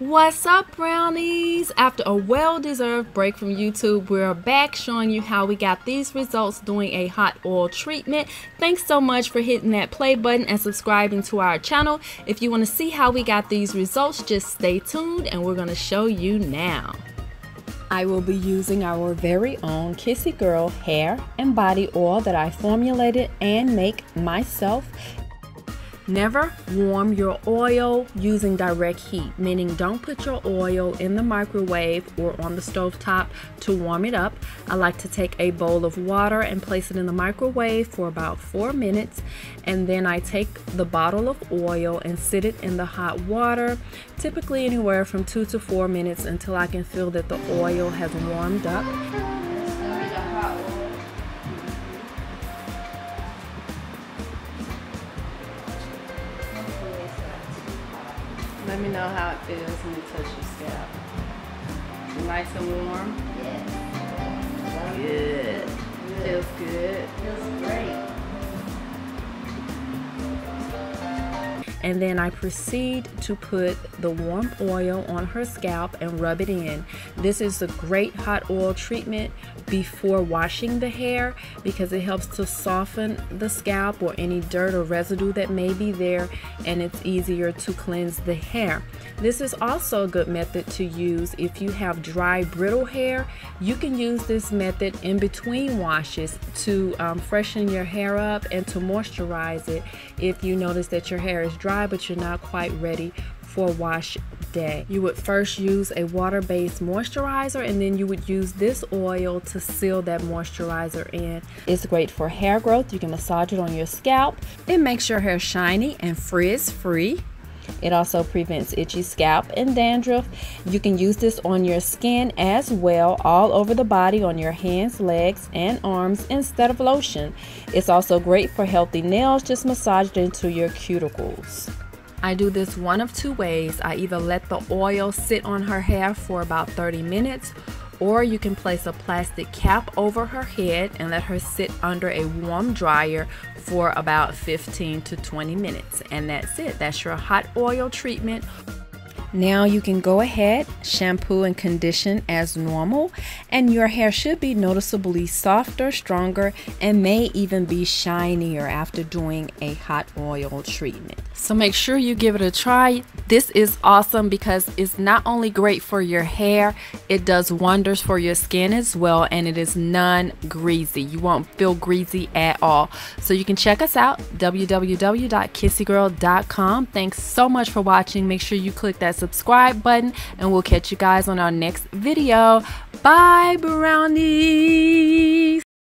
What's up, brownies? After a well-deserved break from YouTube, we're back showing you how we got these results doing a hot oil treatment. Thanks so much for hitting that play button and subscribing to our channel. If you want to see how we got these results, just stay tuned and we're going to show you now. I will be using our very own Kisse Girl hair and body oil that I formulated and make myself. Never warm your oil using direct heat, meaning don't put your oil in the microwave or on the stove top to warm it up. I like to take a bowl of water and place it in the microwave for about 4 minutes, and then I take the bottle of oil and sit it in the hot water, typically anywhere from 2 to 4 minutes until I can feel that the oil has warmed up. Let me know how it feels when you touch your scalp. Nice and warm? Yes. Good. Feels good. Feels great. And then I proceed to put the warm oil on her scalp and rub it in. This is a great hot oil treatment before washing the hair because it helps to soften the scalp or any dirt or residue that may be there, and it's easier to cleanse the hair. This is also a good method to use if you have dry, brittle hair. You can use this method in between washes to freshen your hair up and to moisturize it if you notice that your hair is dry but you're not quite ready for wash day. You would first use a water-based moisturizer, and then you would use this oil to seal that moisturizer in. It's great for hair growth. You can massage it on your scalp. It makes your hair shiny and frizz-free. It also prevents itchy scalp and dandruff. You can use this on your skin as well, all over the body, on your hands, legs, and arms instead of lotion. It's also great for healthy nails. Just massage it into your cuticles. I do this one of two ways. I either let the oil sit on her hair for about 30 minutes, or you can place a plastic cap over her head and let her sit under a warm dryer for about 15 to 20 minutes. And that's it. That's your hot oil treatment. Now you can go ahead, shampoo and condition as normal, and your hair should be noticeably softer, stronger, and may even be shinier after doing a hot oil treatment. So make sure you give it a try. This is awesome because it's not only great for your hair, it does wonders for your skin as well, and it is non-greasy. You won't feel greasy at all. So you can check us out, www.kissegirl.com. Thanks so much for watching. Make sure you click that subscribe button, and we'll catch you guys on our next video. Bye, brownies.